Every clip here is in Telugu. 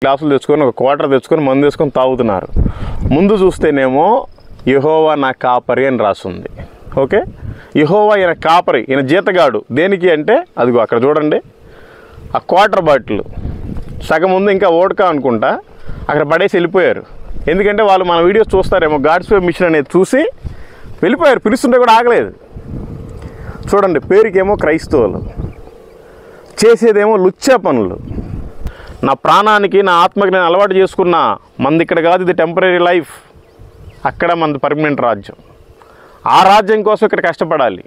గ్లాసులు తెచ్చుకొని ఒక క్వార్టర్ తెచ్చుకొని మందు వేసుకొని తాగుతున్నారు. ముందు చూస్తేనేమో యెహోవా నా కాపరి అని రాస్తుంది. ఓకే, యెహోవా ఈయన కాపరి, ఈయన జీతగాడు. దేనికి అంటే అదిగో అక్కడ చూడండి, ఆ క్వార్టర్ బాటిల్ సగం ముందు ఇంకా ఓడకా అనుకుంటా అక్కడ పడేసి వెళ్ళిపోయారు. ఎందుకంటే వాళ్ళు మన వీడియోస్ చూస్తారేమో, గాడ్స్ వే మిషన్ అనేది చూసి వెళ్ళిపోయారు. పిలుస్తుంటే కూడా ఆగలేదు. చూడండి, పేరుకేమో క్రైస్తవులు, చేసేదేమో లుచ్చా పనులు. నా ప్రాణానికి నా ఆత్మకి నేను అలవాటు చేసుకున్న మంది ఇక్కడ కాదు, ఇది టెంపరీ లైఫ్, అక్కడ మనది పర్మనెంట్ రాజ్యం. ఆ రాజ్యం కోసం ఇక్కడ కష్టపడాలి.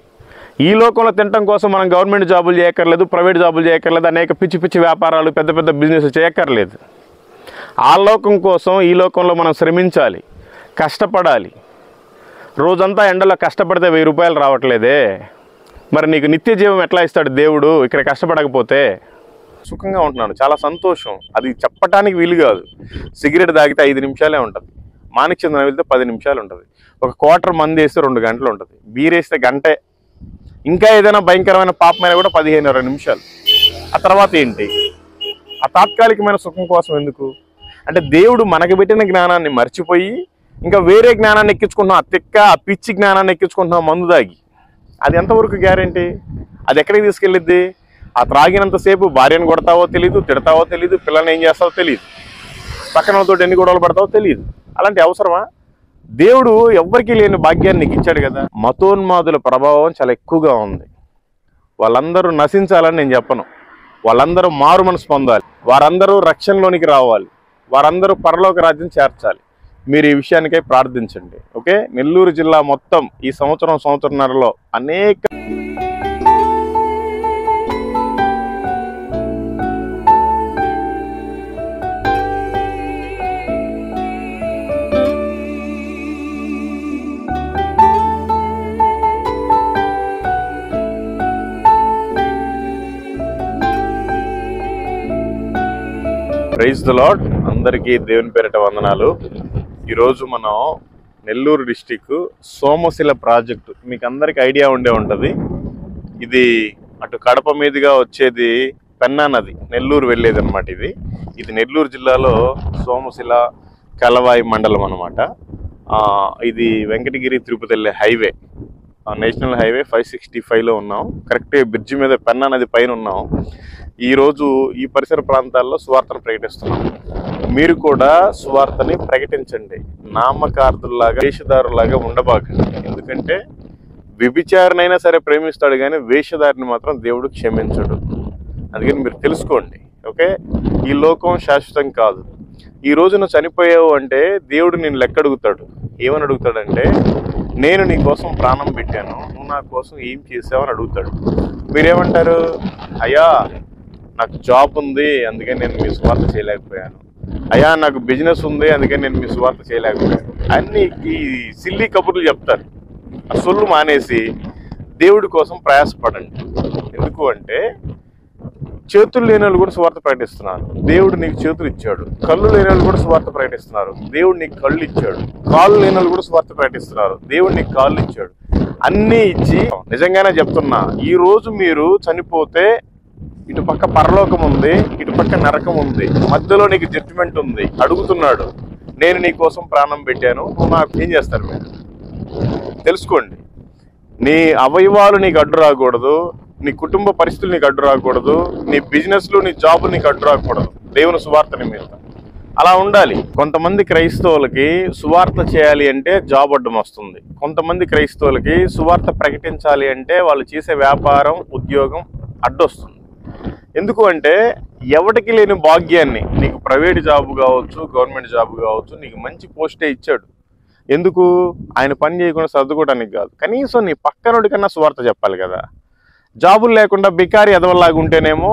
ఈ లోకంలో తినటం కోసం మనం గవర్నమెంట్ జాబులు చేయక్కర్లేదు, ప్రైవేట్ జాబులు చేయక్కర్లేదు, అనేక పిచ్చి పిచ్చి వ్యాపారాలు, పెద్ద పెద్ద బిజినెస్ చేయక్కర్లేదు. ఆ లోకం కోసం ఈ లోకంలో మనం శ్రమించాలి, కష్టపడాలి. రోజంతా ఎండలో కష్టపడితే 1000 రూపాయలు రావట్లేదే, మరి నీకు నిత్య జీవం ఎట్లా ఇస్తాడు దేవుడు ఇక్కడ కష్టపడకపోతే? సుఖంగా ఉంటున్నాను, చాలా సంతోషం. అది చెప్పటానికి వీలు కాదు. సిగరెట్ తాగితే 5 నిమిషాలే ఉంటుంది, మాణిక్చంద్రం వెళ్తే 10 నిమిషాలు ఉంటుంది, ఒక క్వార్టర్ మంది వేస్తే 2 గంటలు ఉంటుంది, బీర్ వేస్తే గంటే, ఇంకా ఏదైనా భయంకరమైన పాపమైన కూడా 15-20 నిమిషాలు. ఆ తర్వాత ఏంటి? ఆ తాత్కాలికమైన సుఖం కోసం ఎందుకు? అంటే దేవుడు మనకు పెట్టిన జ్ఞానాన్ని మర్చిపోయి ఇంకా వేరే జ్ఞానాన్ని ఎక్కించుకుంటున్నాం, ఆ తిక్క ఆ పిచ్చి జ్ఞానాన్ని ఎక్కించుకుంటున్నాం మందు దాగి. అది ఎంతవరకు గ్యారెంటీ? అది ఎక్కడికి తీసుకెళ్ళిద్ది? ఆ త్రాగినంతసేపు భార్యను కొడతావో తెలియదు, తిడతావో తెలియదు, పిల్లల్ని ఏం చేస్తావో తెలియదు, పక్కన వాళ్ళతో ఎన్ని గొడవలు పడతావో తెలియదు. అలాంటి అవసరమా? దేవుడు ఎవ్వరికీ లేని భాగ్యాన్ని నీకు ఇచ్చాడు కదా. మతోన్మాదుల ప్రభావం చాలా ఎక్కువగా ఉంది. వాళ్ళందరూ నశించాలని నేను చెప్పను, వాళ్ళందరూ మారు మనసు పొందాలి, వారందరూ రక్షణలోనికి రావాలి, వారందరూ పరలోక రాజ్యం చేర్చాలి. మీరు ఈ విషయానికై ప్రార్థించండి. ఓకే, నెల్లూరు జిల్లా మొత్తం ఈ సంవత్సరంన్నరలో అనేక ప్రైజ్ ది లార్డ్. అందరికీ దేవుని పేరిట వందనాలు. ఈరోజు మనం నెల్లూరు డిస్టిక్ సోమశిల ప్రాజెక్టు, మీకు అందరికి ఐడియా ఉండే ఉంటుంది. ఇది అటు కడప మీదుగా వచ్చేది పెన్నా నది, నెల్లూరు వెళ్ళేది అనమాట. ఇది నెల్లూరు జిల్లాలో సోమశిల కలవాయి మండలం అనమాట. ఇది వెంకటగిరి తిరుపతి వెళ్ళే హైవే, నేషనల్ హైవే 565లో ఉన్నాం. కరెక్ట్ బ్రిడ్జి మీద పెన్నా నది పైన ఉన్నాం. ఈరోజు ఈ పరిసర ప్రాంతాల్లో సువార్తను ప్రకటిస్తున్నాం. మీరు కూడా సువార్తని ప్రకటించండి. నామకార్థుల్లాగా, వేషధారులాగా ఉండబాకండి. ఎందుకంటే వ్యభిచారినైనా సరే ప్రేమిస్తాడు, కానీ వేషధారిని మాత్రం దేవుడు క్షమించడు. అందుకని మీరు తెలుసుకోండి. ఓకే, ఈ లోకం శాశ్వతం కాదు. ఈ రోజు నువ్వు చనిపోయావు అంటే దేవుడు నేను లెక్క అడుగుతాడు. ఏమని అడుగుతాడంటే, నేను నీ కోసం ప్రాణం పెట్టాను, నువ్వు నా కోసం ఏం చేసావు అని అడుగుతాడు. మీరేమంటారు? అయ్యా నాకు జాబ్ ఉంది అందుకని నేను మీ సువార్త చేయలేకపోయాను, అయ్యా నాకు బిజినెస్ ఉంది అందుకని నేను మీ సువార్త చేయలేకపోయాను, అన్ని ఈ సిల్లీ కబుర్లు చెప్తారు. ఆ సొల్లు మానేసి దేవుడి కోసం ప్రయాసపడండి. ఎందుకు అంటే చేతులు లేని వాళ్ళు కూడా సువార్త ప్రకటిస్తున్నారు, దేవుడు నీకు చేతులు ఇచ్చాడు. కళ్ళు లేని వాళ్ళు కూడా సువార్త ప్రకటిస్తున్నారు, దేవుడు నీకు కళ్ళు ఇచ్చాడు. కాళ్ళు లేని వాళ్ళు కూడా సువార్త ప్రకటిస్తున్నారు, దేవుడు నీకు కాళ్ళు ఇచ్చాడు. అన్నీ ఇచ్చి నిజంగానే చెప్తున్నా, ఈ రోజు మీరు చనిపోతే ఇటు పక్క పరలోకం ఉంది, ఇటు పక్క నరకం ఉంది, మధ్యలో నీకు జడ్జిమెంట్ ఉంది. అడుగుతున్నాడు, నేను నీ కోసం ప్రాణం పెట్టాను, నువ్వు నాకు ఏం చేస్తారు? మీరు తెలుసుకోండి. నీ అవయవాలు నీకు అడ్డు రాకూడదు, నీ కుటుంబ పరిస్థితులు నీకు అడ్డు రాకూడదు, నీ బిజినెస్లు నీ జాబులు నీకు అడ్డు రాకూడదు దేవుని సువార్తని మీద. అలా ఉండాలి. కొంతమంది క్రైస్తవులకి సువార్త చేయాలి అంటే జాబ్ అడ్డం వస్తుంది. కొంతమంది క్రైస్తవులకి సువార్త ప్రకటించాలి అంటే వాళ్ళు చేసే వ్యాపారం, ఉద్యోగం అడ్డొస్తుంది. ఎందుకు అంటే ఎవరికి లేని భాగ్యాన్ని, నీకు ప్రైవేట్ జాబు కావచ్చు, గవర్నమెంట్ జాబు కావచ్చు, నీకు మంచి పోస్టే ఇచ్చాడు. ఎందుకు? ఆయన పని చేయకుండా సర్దుకోవడానికి కాదు, కనీసం నీ పక్కనోడి కన్నా సువార్త చెప్పాలి కదా. జాబులు లేకుండా బికారి ఎదవల్లాగా ఉంటేనేమో,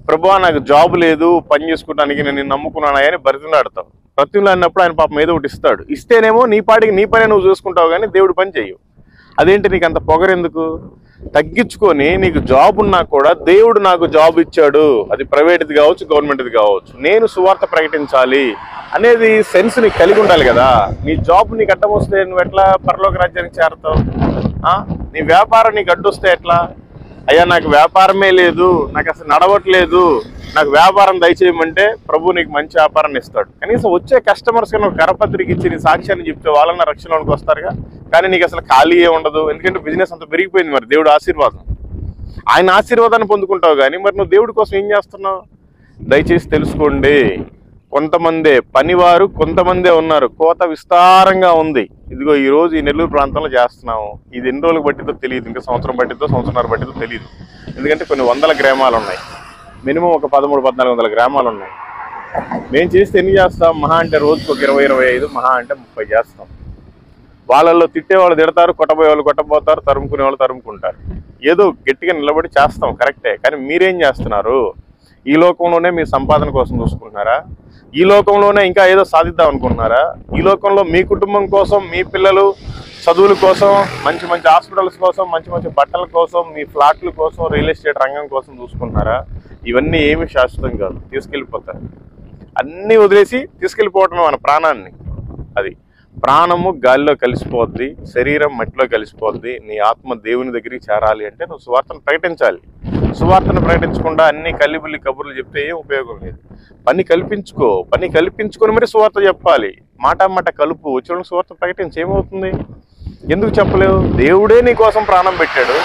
ప్రభువా నాకు జాబు లేదు, పని చేసుకోవడానికి నేను నమ్ముకున్నాను అని బ్రతిమలాడతావు. బ్రతిమలాడినప్పుడు ఆయన పాపం ఏదో ఒకటి ఇస్తాడు. ఇస్తేనేమో నీ పాటికి నీ పని నువ్వు చూసుకుంటావు, కానీ దేవుడు పని చెయ్యవు. అదేంటి నీకు అంత పొగరెందుకు? తగ్గించుకొని, నీకు జాబ్ ఉన్నా కూడా దేవుడు నాకు జాబ్ ఇచ్చాడు, అది ప్రైవేట్ది కావచ్చు, గవర్నమెంట్ది కావచ్చు, నేను సువార్త ప్రకటించాలి అనేది సెన్స్ నీకు కలిగి ఉండాలి కదా. నీ జాబ్ నీకు అడ్డం వస్తే నువ్వు ఎట్లా పరలోక రాజ్యానికి చేరతావు? నీ వ్యాపారం నీకు అడ్డు వస్తే ఎట్లా? అయ్యా నాకు వ్యాపారమే లేదు, నాకు అసలు నడవట్లేదు, నాకు వ్యాపారం దయచేయమంటే ప్రభు నీకు మంచి వ్యాపారాన్ని ఇస్తాడు. కనీసం వచ్చే కస్టమర్స్ కన్నా ఒక కరపత్రిక ఇచ్చి నీ సాక్ష్యాన్ని చెప్తే వాళ్ళన్న రక్షణలోకి వస్తారుగా. కానీ నీకు అసలు ఖాళీయే ఉండదు, ఎందుకంటే బిజినెస్ అంత పెరిగిపోయింది. మరి దేవుడు ఆశీర్వాదం, ఆయన ఆశీర్వాదాన్ని పొందుకుంటావు, కానీ మరి నువ్వు దేవుడి కోసం ఏం చేస్తున్నావు? దయచేసి తెలుసుకోండి. కొంతమందే పనివారు, కొంతమందే ఉన్నారు. కోత విస్తారంగా ఉంది. ఇదిగో ఈరోజు ఈ నెల్లూరు ప్రాంతంలో చేస్తున్నాము. ఇది ఎన్ని రోజులకు బట్టితో తెలియదు, ఇంకా సంవత్సరం బట్టితో, సంవత్సరంన్నర బట్టితో తెలియదు. ఎందుకంటే కొన్ని వందల గ్రామాలు ఉన్నాయి, మినిమం ఒక 1300-1400 గ్రామాలు ఉన్నాయి. మేము చేస్తే ఎన్ని చేస్తాం? మహా అంటే రోజుకు ఒక 20-25, మహా అంటే 30 చేస్తాం. వాళ్ళల్లో తిట్టేవాళ్ళు తిడతారు, కొట్టబోయే వాళ్ళు కొట్టబోతారు, తరుముకునే వాళ్ళు తరుముకుంటారు. ఏదో గట్టిగా నిలబడి చేస్తాం, కరెక్టే. కానీ మీరేం చేస్తున్నారు? ఈ లోకంలోనే మీ సంపాదన కోసం చూసుకుంటున్నారా? ఈ లోకంలోనే ఇంకా ఏదో సాధిద్దాం అనుకుంటున్నారా? ఈ లోకంలో మీ కుటుంబం కోసం, మీ పిల్లలు చదువుల కోసం, మంచి మంచి హాస్పిటల్స్ కోసం, మంచి మంచి బట్టల కోసం, మీ ఫ్లాట్ల కోసం, రియల్ ఎస్టేట్ రంగం కోసం చూసుకుంటున్నారా? ఇవన్నీ ఏమి శాశ్వతం కాదు, తీసుకెళ్ళిపోతారు. అన్నీ వదిలేసి తీసుకెళ్ళిపోవటమే మన ప్రాణాన్ని. అది ప్రాణము గాలిలో కలిసిపోద్ది, శరీరం మట్టిలో కలిసిపోద్ది. నీ ఆత్మ దేవుని దగ్గరికి చేరాలి అంటే నువ్వు సువార్తను ప్రకటించాలి. సువార్తను ప్రకటించకుండా అన్ని కల్లిబుల్లి కబుర్లు చెప్తే ఏం ఉపయోగం లేదు. పని కల్పించుకో, పని కల్పించుకొని మరి సువార్త చెప్పాలి. మాట కలుపు, వచ్చిన సువార్త ప్రకటించి ఏమవుతుంది? ఎందుకు చెప్పలేవు? దేవుడే నీ కోసం ప్రాణం పెట్టాడు,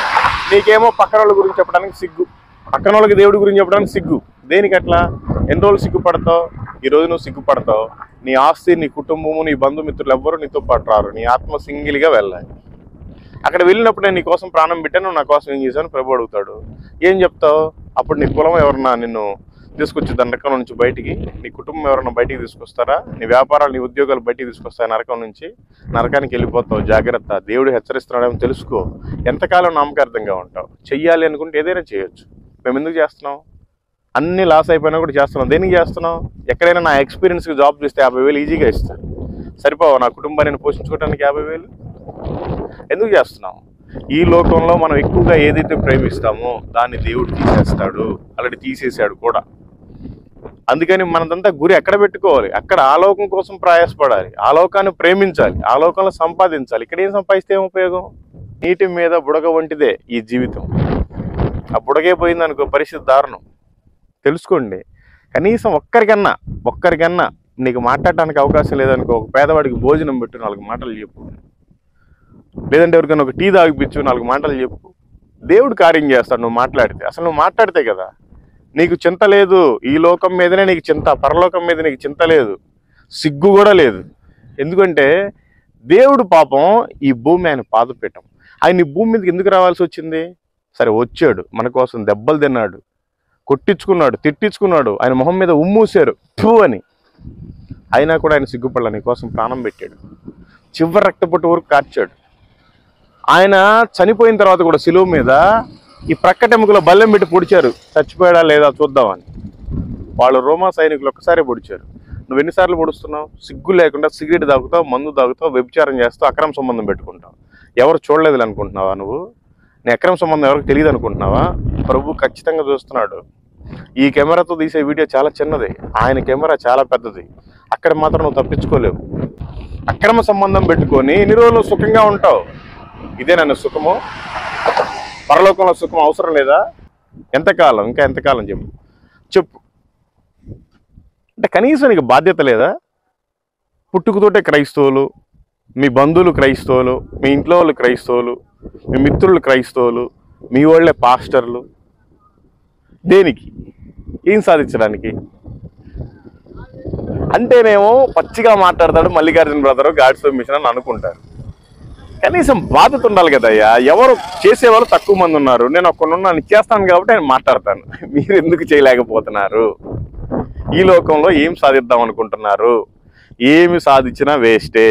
నీకేమో పక్కన వాళ్ళ గురించి చెప్పడానికి సిగ్గు, పక్కన వాళ్ళకి దేవుడి గురించి చెప్పడానికి సిగ్గు. దేనికి అట్లా? ఎన్ని రోజులు సిగ్గుపడతావు? ఈరోజు నువ్వు సిగ్గుపడతావు. నీ ఆస్తి, నీ కుటుంబము, నీ బంధుమిత్రులు ఎవ్వరూ నీతో పాటు రారు. నీ ఆత్మ సింగిల్గా వెళ్ళాలి. అక్కడ వెళ్ళినప్పుడు నేను నీ కోసం ప్రాణం పెట్టాను, నువ్వు నా కోసం ఏం చేశాను ప్రభు అడుగుతాడు. ఏం చెప్తావు? అప్పుడు నీ కులం ఎవరన్నా నిన్ను తీసుకొచ్చి నరకం నుంచి బయటికి, నీ కుటుంబం ఎవరన్నా బయటికి తీసుకొస్తారా? నీ వ్యాపారాలు, నీ ఉద్యోగాలు బయటికి తీసుకొస్తాయి నరకం నుంచి? నరకానికి వెళ్ళిపోతావు. జాగ్రత్త, దేవుడు హెచ్చరిస్తున్నాడేమో తెలుసుకో. ఎంతకాలం నమ్మకార్థంగా ఉంటావు? చెయ్యాలి అనుకుంటే ఏదైనా చేయొచ్చు. మేము ఎందుకు చేస్తున్నాం? అన్ని లాస్ అయిపోయినా కూడా చేస్తున్నాం. దేనికి చేస్తున్నాం? ఎక్కడైనా నా ఎక్స్పీరియన్స్కి జాబ్ చేస్తే 50,000 ఈజీగా ఇస్తారు. సరిపోవా నా కుటుంబాన్ని పోషించుకోవడానికి 50,000? ఎందుకు చేస్తున్నాం? ఈ లోకంలో మనం ఎక్కువగా ఏదైతే ప్రేమిస్తామో దాన్ని దేవుడు తీసేస్తాడు. ఆల్రెడీ తీసేశాడు కూడా. అందుకని మనదంతా గురి ఎక్కడ పెట్టుకోవాలి? అక్కడ ఆలోకం కోసం ప్రయాసపడాలి, ఆలోకాన్ని ప్రేమించాలి, ఆలోకంలో సంపాదించాలి. ఇక్కడ ఏం సంపాదిస్తే ఏం ఉపయోగం? నీటి మీద బుడగ వంటిదే ఈ జీవితం. ఆ బుడగే పోయిందనుకో పరిస్థితి దారుణం. తెలుసుకోండి. కనీసం ఒక్కరికన్నా నీకు మాట్లాడటానికి అవకాశం లేదనుకో, ఒక పేదవాడికి భోజనం పెట్టు, 4 మాటలు చెప్పు. లేదంటే ఎవరికైనా ఒక టీ తాగిపించు, 4 మాటలు చెప్పు. దేవుడు కార్యం చేస్తాడు నువ్వు మాట్లాడితే. అసలు నువ్వు మాట్లాడితే కదా. నీకు చింత లేదు, ఈ లోకం మీదనే నీకు చింత, పరలోకం మీద నీకు చింత లేదు, సిగ్గు కూడా లేదు. ఎందుకంటే దేవుడు పాపం ఈ భూమి ఆయన పాదపీఠం. ఆయన ఈ భూమి మీదకి ఎందుకు రావాల్సి వచ్చింది? సరే వచ్చాడు, మన కోసం దెబ్బలు తిన్నాడు, కొట్టించుకున్నాడు, తిట్టించుకున్నాడు, ఆయన మొహం మీద ఉమ్మూసారు ఫూ అని. అయినా కూడా ఆయన సిగ్గుపడలా, నీ కోసం ప్రాణం పెట్టాడు, చివరి రక్తపొట్టు వరకు కార్చాడు. ఆయన చనిపోయిన తర్వాత కూడా శిలువ మీద ఈ ప్రక్కటెముకలో బల్లెం పెట్టి పొడిచారు, చచ్చిపోయాడా లేదా చూద్దామని. వాళ్ళు రోమా సైనికులు ఒక్కసారి పొడిచారు. నువ్వు ఎన్నిసార్లు పొడుస్తున్నావు? సిగ్గు లేకుండా సిగరెట్ తాగుతావు, మందు తాగుతావు, వ్యభిచారం చేస్తావు, అక్రమ సంబంధం పెట్టుకుంటావు. ఎవరు చూడలేదు అనుకుంటున్నావా? నువ్వు నీ అక్రమ సంబంధం ఎవరికి తెలియదు అనుకుంటున్నావా? ప్రభు ఖచ్చితంగా చూస్తున్నాడు. ఈ కెమెరాతో తీసే వీడియో చాలా చిన్నది, ఆయన కెమెరా చాలా పెద్దది. అక్కడ మాత్రం నువ్వు తప్పించుకోలేవు. అక్రమ సంబంధం పెట్టుకొని ఎన్ని రోజులు సుఖంగా ఉంటావు? ఇదే నన్ను సుఖము? పరలోకంలో సుఖం అవసరం లేదా? ఎంతకాలం? ఇంకా ఎంతకాలం చెప్పు. అంటే కనీసం నీకు బాధ్యత లేదా? పుట్టుకతోటే క్రైస్తవులు, మీ బంధువులు క్రైస్తవులు, మీ ఇంట్లో వాళ్ళు క్రైస్తవులు, మీ మిత్రులు క్రైస్తవులు, మీ వాళ్ళే పాస్టర్లు. దేనికి? ఏం సాధించడానికి? అంటేనేమో పచ్చిగా మాట్లాడతాడు మల్లికార్జున బ్రదరు, గాడ్స్ మిషన్ అని అనుకుంటారు. కనీసం బాధ్యత ఉండాలి కదయ్యా. ఎవరు చేసేవాళ్ళు తక్కువ మంది ఉన్నారు, నేను ఒక్కడున్నాను చేస్తాను కాబట్టి నేను మాట్లాడతాను. మీరు ఎందుకు చేయలేకపోతున్నారు? ఈ లోకంలో ఏం సాధిద్దాం అనుకుంటున్నారు? ఏమి సాధించినా వేస్టే.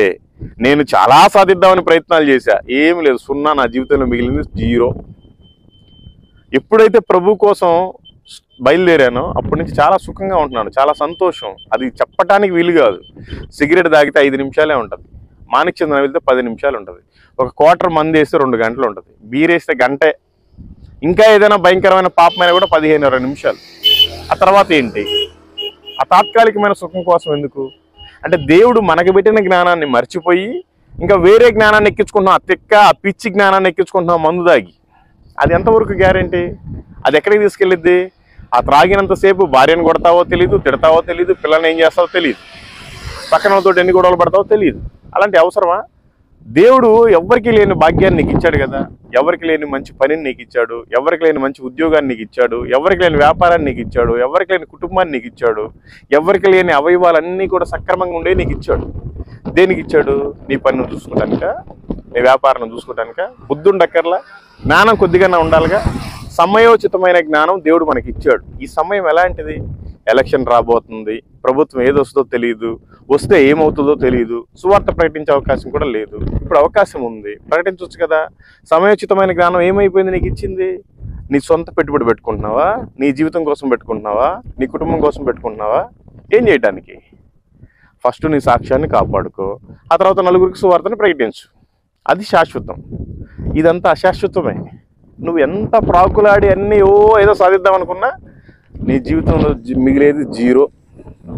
నేను చాలా సాధిద్దామని ప్రయత్నాలు చేశా, ఏమి లేదు, 0. నా జీవితంలో మిగిలింది 0. ఎప్పుడైతే ప్రభు కోసం బయలుదేరానో అప్పటి నుంచి చాలా సుఖంగా ఉంటున్నాను, చాలా సంతోషం. అది చెప్పటానికి వీలు కాదు. సిగరెట్ తాగితే 5 నిమిషాలే ఉంటుంది, మాణిక్చంద్రం వెళ్తే 10 నిమిషాలు ఉంటుంది, ఒక క్వార్టర్ మంది వేస్తే 2 గంటలు ఉంటుంది, బీర్ వేస్తే గంటే, ఇంకా ఏదైనా భయంకరమైన పాపమైన కూడా 15-20 నిమిషాలు. ఆ తర్వాత ఏంటి? ఆ తాత్కాలికమైన సుఖం కోసం ఎందుకు? అంటే దేవుడు మనకు పెట్టిన జ్ఞానాన్ని మర్చిపోయి ఇంకా వేరే జ్ఞానాన్ని ఎక్కించుకుంటున్నాం. ఆ పిచ్చి జ్ఞానాన్ని ఎక్కించుకుంటున్నాం మందు దాగి. అది ఎంతవరకు గ్యారంటీ? అది ఎక్కడికి తీసుకెళ్ళిద్ది? ఆ త్రాగినంతసేపు భార్యను కొడతావో తెలియదు, తిడతావో తెలియదు, పిల్లల్ని ఏం చేస్తావో తెలియదు, పక్కన వాళ్ళతో ఎన్ని గొడవలు పడతావో తెలియదు. అలాంటి అవసరమా? దేవుడు ఎవరికి లేని భాగ్యాన్ని నీకు ఇచ్చాడు కదా, ఎవరికి లేని మంచి పనిని నీకు ఇచ్చాడు, ఎవరికి లేని మంచి ఉద్యోగాన్ని నీకు ఇచ్చాడు, ఎవరికి లేని వ్యాపారాన్ని నీకు ఇచ్చాడు, ఎవరికి లేని కుటుంబాన్ని నీకు ఇచ్చాడు, ఎవరికి లేని అవయవాలన్నీ కూడా సక్రమంగా ఉండే నీకు ఇచ్చాడు. దేనికి ఇచ్చాడు? నీ పని చూసుకోవడానిక, నీ వ్యాపారం చూసుకోవడానిక? బుద్ధి ఉండక్కర్లా, జ్ఞానం కొద్దిగానే ఉండాలిగా. సమయోచితమైన జ్ఞానం దేవుడు మనకి ఇచ్చాడు. ఈ సమయం ఎలాంటిది? ఎలక్షన్ రాబోతుంది, ప్రభుత్వం ఏది వస్తుందో తెలియదు, వస్తే ఏమవుతుందో తెలియదు, సువార్త ప్రకటించే అవకాశం కూడా లేదు. ఇప్పుడు అవకాశం ఉంది, ప్రకటించవచ్చు కదా. సమయోచితమైన జ్ఞానం ఏమైపోయింది నీకు ఇచ్చింది? నీ సొంత పెట్టుబడి పెట్టుకుంటున్నావా? నీ జీవితం కోసం పెట్టుకుంటున్నావా? నీ కుటుంబం కోసం పెట్టుకుంటున్నావా? ఏం చేయడానికి? ఫస్ట్ నీ సాక్ష్యాన్ని కాపాడుకో, ఆ తర్వాత నలుగురికి సువార్తను ప్రకటించు. అది శాశ్వతం. ఇదంతా అశాశ్వతమే. నువ్వు ఎంత ప్రాకులాడి అన్నీ ఏదో సాధిద్దాం అనుకున్నా నీ జీవితంలో మిగిలేది జీరో.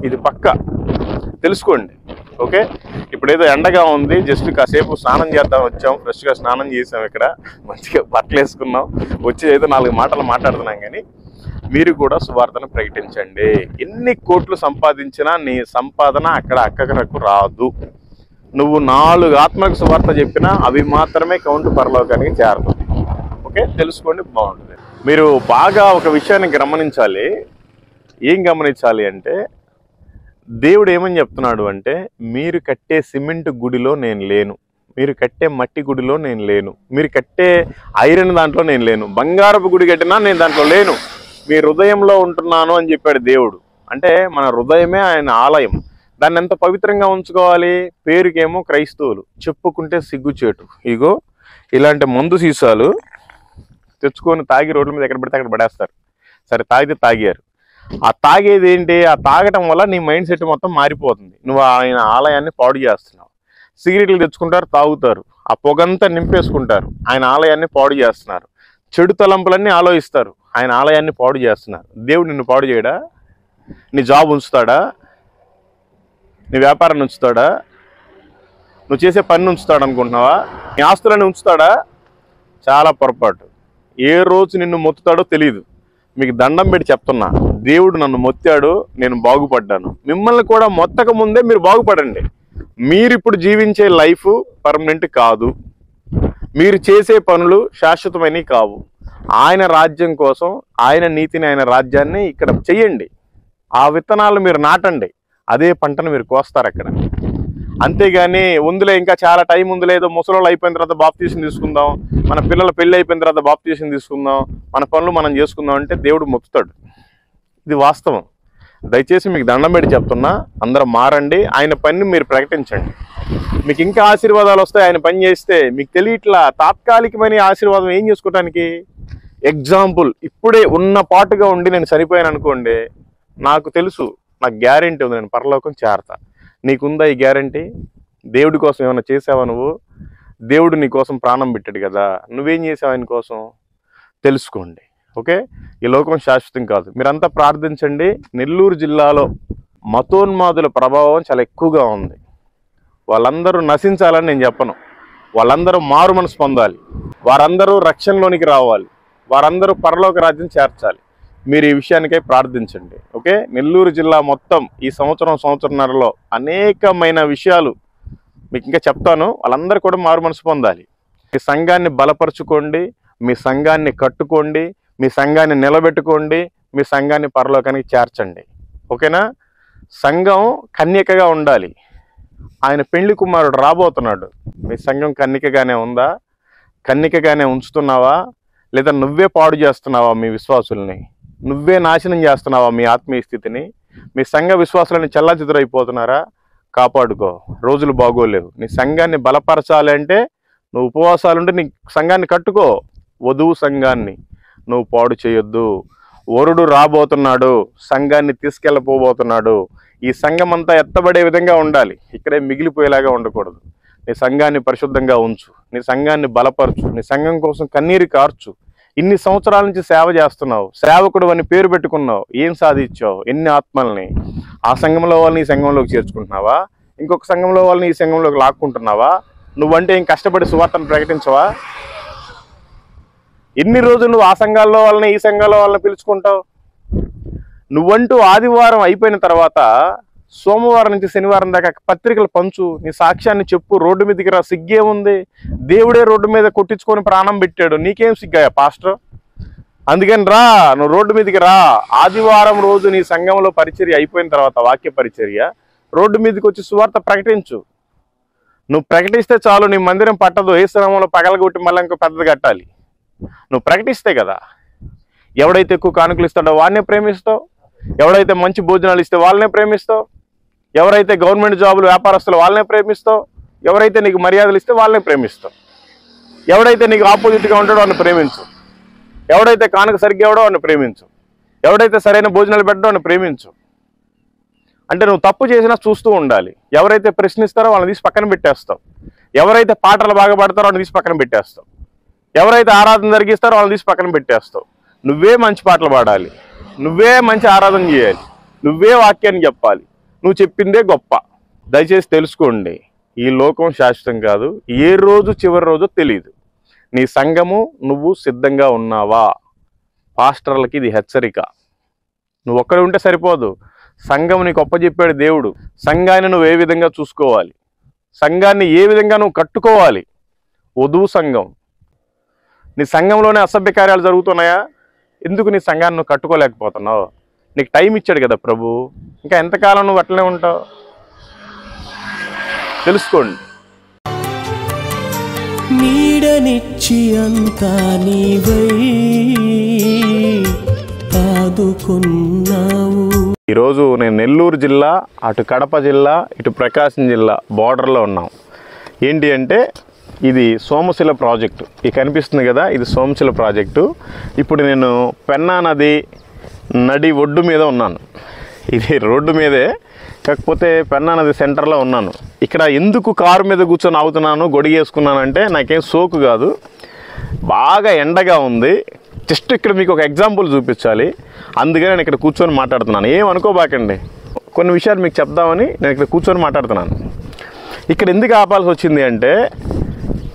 ఇది పక్కా తెలుసుకోండి. ఓకే, ఇప్పుడు ఏదో ఎండగా ఉంది, జస్ట్ కాసేపు స్నానం చేద్దాం వచ్చాం, ఫ్రెష్గా స్నానం చేసాం, ఇక్కడ మంచిగా బట్టలు వేసుకున్నాం, వచ్చి ఏదో 4 మాటలు మాట్లాడుతున్నాం. కానీ మీరు కూడా సువార్తను ప్రకటించండి. ఎన్ని కోట్లు సంపాదించినా నీ సంపాదన అక్కడ అక్కడకు రాదు. నువ్వు 4 ఆత్మలకు సువార్త చెప్పినా అవి మాత్రమే కౌంట్ పరలోకానికి చేరుతుంది. ఓకే, తెలుసుకోండి, బాగుంటుంది. మీరు బాగా ఒక విషయాన్ని గమనించాలి. ఏం గమనించాలి అంటే, దేవుడు ఏమని చెప్తున్నాడు అంటే, మీరు కట్టే సిమెంట్ గుడిలో నేను లేను, మీరు కట్టే మట్టి గుడిలో నేను లేను, మీరు కట్టే ఐరన్ దాంట్లో నేను లేను, బంగారపు గుడి కట్టినా నేను దాంట్లో లేను, మీ హృదయంలో ఉంటున్నాను అని చెప్పాడు దేవుడు. అంటే మన హృదయమే ఆయన ఆలయం. దాన్ని ఎంత పవిత్రంగా ఉంచుకోవాలి? పేరుకేమో క్రైస్తవులు, చెప్పుకుంటే సిగ్గుచేటు. ఇగో ఇలాంటి మందు సీసాలు తెచ్చుకొని తాగి రోడ్ల మీద ఎక్కడ పడితే అక్కడ పడేస్తారు. సరే, తాగితే తాగారు. ఆ తాగేది ఏంటి? ఆ తాగటం వల్ల నీ మైండ్ సెట్ మొత్తం మారిపోతుంది. నువ్వు ఆయన ఆలయాన్ని పాడు చేస్తున్నావు. సిగరెట్లు తెచ్చుకుంటారు, తాగుతారు, ఆ పొగంతా నింపేసుకుంటారు, ఆయన ఆలయాన్ని పాడు చేస్తున్నారు. చెడు తలంపులన్నీ ఆలోచిస్తారు, ఆయన ఆలయాన్ని పాడు చేస్తున్నారు. దేవుడు నిన్ను పాడు చేయడా? నీ జాబ్ ఉంచుతాడా? నీ వ్యాపారాన్ని ఉంచుతాడా? నువ్వు చేసే పని ఉంచుతాడు అనుకుంటున్నావా? నీ ఆస్తులని ఉంచుతాడా? చాలా పొరపాటు. ఏ రోజు నిన్ను మొత్తుతాడో తెలియదు. మీకు దండం పెట్టి చెప్తున్నా, దేవుడు నన్ను మొత్తాడు, నేను బాగుపడ్డాను. మిమ్మల్ని కూడా మొత్తక ముందే మీరు బాగుపడండి. మీరు ఇప్పుడు జీవించే లైఫ్ పర్మనెంట్ కాదు, మీరు చేసే పనులు శాశ్వతమైనవి కావు. ఆయన రాజ్యం కోసం, ఆయన నీతిని, ఆయన రాజ్యాన్ని ఇక్కడ చెయ్యండి. ఆ విత్తనాలు మీరు నాటండి, అదే పంటను మీరు కోస్తారు అక్కడ. అంతేగాని ఉందిలే, ఇంకా చాలా టైం ఉందిలే, ఏదో ముసలోళ్ళు అయిపోయిన తర్వాత బాప్తీసం తీసుకుందాం, మన పిల్లల పెళ్ళి అయిపోయిన తర్వాత బాప్తీసం తీసుకుందాం, మన పనులు మనం చేసుకుందాం అంటే దేవుడు మొక్కుతాడు. ఇది వాస్తవం. దయచేసి మీకు దండం పెట్టి చెప్తున్నా, అందరూ మారండి, ఆయన పనిని మీరు ప్రకటించండి. మీకు ఇంకా ఆశీర్వాదాలు వస్తాయి ఆయన పని చేస్తే. మీకు తెలియట్లా తాత్కాలికమైన ఆశీర్వాదం ఏం చేసుకోవటానికి. ఎగ్జాంపుల్, ఇప్పుడే ఉన్న పాటుగా ఉండి నేను చనిపోయాను అనుకోండి, నాకు తెలుసు, నాకు గ్యారెంటీ ఉంది, నేను పరలోకం చేరతా. నీకుందా ఈ గ్యారెంటీ? దేవుడి కోసం ఏమైనా చేసావా నువ్వు? దేవుడు నీ కోసం ప్రాణం పెట్టాడు కదా, నువ్వేం చేసావు ఆయన కోసం? తెలుసుకోండి. ఓకే, ఈ లోకం శాశ్వతం కాదు. మీరంతా ప్రార్థించండి. నెల్లూరు జిల్లాలో మతోన్మాదుల ప్రభావం చాలా ఎక్కువగా ఉంది. వాళ్ళందరూ నశించాలని నేను చెప్పను, వాళ్ళందరూ మారు మనసు పొందాలి, వారందరూ రక్షణలోనికి రావాలి, వారందరూ పరలోక రాజ్యం చేర్చాలి. మీరు ఈ విషయానికై ప్రార్థించండి. ఓకే, నెల్లూరు జిల్లా మొత్తం ఈ సంవత్సరంన్నరలో అనేకమైన విషయాలు మీకు ఇంకా చెప్తాను. వాళ్ళందరూ కూడా మారు మనసు పొందాలి. మీ సంఘాన్ని బలపరుచుకోండి, మీ సంఘాన్ని కట్టుకోండి, మీ సంఘాన్ని నిలబెట్టుకోండి, మీ సంఘాన్ని పరలోకానికి చేర్చండి. ఓకేనా? సంఘం కన్యకగా ఉండాలి. ఆయన పెళ్లి కుమారుడు రాబోతున్నాడు. మీ సంఘం కన్యకగానే ఉందా? కన్యకగానే ఉంచుతున్నావా? లేదా నువ్వే పాడు చేస్తున్నావా మీ విశ్వాసుల్ని? నువ్వే నాశనం చేస్తున్నావా మీ ఆత్మీయ స్థితిని? మీ సంఘ విశ్వాసాలని చెల్లాచెదురైపోతున్నారా? కాపాడుకో, రోజులు బాగోలేవు. నీ సంఘాన్ని బలపరచాలి అంటే నువ్వు ఉపవాసాలుంటే నీ సంఘాన్ని కట్టుకో. వధువు సంఘాన్ని నువ్వు పాడు చేయొద్దు. వరుడు రాబోతున్నాడు, సంఘాన్ని తీసుకెళ్ళపోబోతున్నాడు. ఈ సంఘం అంతా ఎత్తబడే విధంగా ఉండాలి, ఇక్కడే మిగిలిపోయేలాగా ఉండకూడదు. నీ సంఘాన్ని పరిశుద్ధంగా ఉంచు, నీ సంఘాన్ని బలపరచు, నీ సంఘం కోసం కన్నీరు కార్చు. ఇన్ని సంవత్సరాల నుంచి సేవ చేస్తున్నావు, సేవకుడు అని పేరు పెట్టుకున్నావు, ఏం సాధించావు? ఎన్ని ఆత్మల్ని? ఆ సంఘంలో వాళ్ళని ఈ సంఘంలోకి చేర్చుకుంటున్నావా? ఇంకొక సంఘంలో వాళ్ళని ఈ సంఘంలోకి లాక్కుంటున్నావా? నువ్వంటే ఏం కష్టపడి సువార్తను ప్రకటించవా? ఎన్ని రోజులు నువ్వు ఆ సంఘాల్లో వాళ్ళని ఈ సంఘాల్లో వాళ్ళని పిలుచుకుంటావు? నువ్వంటూ ఆదివారం అయిపోయిన తర్వాత సోమవారం నుంచి శనివారం దాకా పత్రికలు పంచు, నీ సాక్ష్యాన్ని చెప్పు, రోడ్డు మీదకి రా. సిగ్గేముంది? దేవుడే రోడ్డు మీద కొట్టించుకొని ప్రాణం పెట్టాడు, నీకేం సిగ్గాయా పాస్టర్? అందుకని రా, నువ్వు రోడ్డు మీదకి రా. ఆదివారం రోజు నీ సంఘంలో పరిచర్య అయిపోయిన తర్వాత, వాక్య పరిచర్య, రోడ్డు మీదకి వచ్చి సువార్త ప్రకటించు. నువ్వు ప్రకటిస్తే చాలు, నీ మందిరం పట్టదు. ఏ శ్రమంలో పగలగొట్టి మళ్ళీ ఇంకో పెద్దది కట్టాలి. నువ్వు ప్రకటిస్తే కదా. ఎవడైతే ఎక్కువ కానుకలు ఇస్తాడో వాడినే ప్రేమిస్తావు, ఎవడైతే మంచి భోజనాలు ఇస్తే వాళ్ళనే ప్రేమిస్తావు, ఎవరైతే గవర్నమెంట్ జాబులు వ్యాపారస్తులు వాళ్ళనే ప్రేమిస్తావు, ఎవరైతే నీకు మర్యాదలు ఇస్తే వాళ్ళనే ప్రేమిస్తావు, ఎవడైతే నీకు ఆపోజిట్గా ఉంటాడో వాడిని ప్రేమించు, ఎవడైతే కానుక సరిగ్గా ఎవడో వాడిని ప్రేమించు, ఎవడైతే సరైన భోజనాలు పెట్టడో వాడిని ప్రేమించు. అంటే నువ్వు తప్పు చేసినా చూస్తూ ఉండాలి. ఎవరైతే ప్రశ్నిస్తారో వాళ్ళని తీసి పక్కన పెట్టేస్తావు, ఎవరైతే పాటలు బాగా పాడతారో వాళ్ళని తీసి పక్కన పెట్టేస్తావు, ఎవరైతే ఆరాధన జరిగిస్తారో వాళ్ళని తీసి పక్కన పెట్టేస్తావు. నువ్వే మంచి పాటలు పాడాలి, నువ్వే మంచి ఆరాధన చేయాలి, నువ్వే వాక్యాన్ని చెప్పాలి, నువ్వు చెప్పిందే గొప్ప. దయచేసి తెలుసుకోండి, ఈ లోకం శాశ్వతం కాదు. ఏ రోజు చివరి రోజు తెలియదు. నీ సంఘము నువ్వు సిద్ధంగా ఉన్నావా? పాస్టర్లకి ఇది హెచ్చరిక. నువ్వు ఒక్కడే ఉంటే సరిపోదు, సంఘం నీకు అప్పచెప్పాడు దేవుడు. సంఘాన్ని నువ్వు ఏ విధంగా చూసుకోవాలి, సంఘాన్ని ఏ విధంగా నువ్వు కట్టుకోవాలి. వధువు సంఘం, నీ సంఘంలోనే అసభ్య కార్యాలు జరుగుతున్నాయా? ఎందుకు నీ సంఘాన్ని నువ్వు కట్టుకోలేకపోతున్నావు? నీకు టైం ఇచ్చాడు కదా ప్రభు, ఇంకా ఎంతకాలం నువ్వు అట్లనే ఉంటావు? తెలుసుకోండి. నీడనిచ్చి అంతా నీవై ఆదుకున్నావు. ఈరోజు నేను నెల్లూరు జిల్లా, అటు కడప జిల్లా, ఇటు ప్రకాశం జిల్లా బార్డర్లో ఉన్నాం. ఏంటి అంటే ఇది సోమశిల ప్రాజెక్టు. ఇది కనిపిస్తుంది కదా, ఇది సోమశిల ప్రాజెక్టు. ఇప్పుడు నేను పెన్నా నది నడి ఒడ్డు మీద ఉన్నాను. ఇది రోడ్డు మీదే, కాకపోతే పెన్నా నది సెంటర్లో ఉన్నాను. ఇక్కడ ఎందుకు కారు మీద కూర్చొని ఆగుతున్నాను, గొడిగేసుకున్నానంటే నాకేం సోకు కాదు, బాగా ఎండగా ఉంది. జస్ట్ ఇక్కడ మీకు ఒక ఎగ్జాంపుల్ చూపించాలి, అందుకని నేను ఇక్కడ కూర్చొని మాట్లాడుతున్నాను. ఏమనుకోబాకండి, కొన్ని విషయాలు మీకు చెప్దామని నేను ఇక్కడ కూర్చొని మాట్లాడుతున్నాను. ఇక్కడ ఎందుకు ఆపాల్సి వచ్చింది అంటే,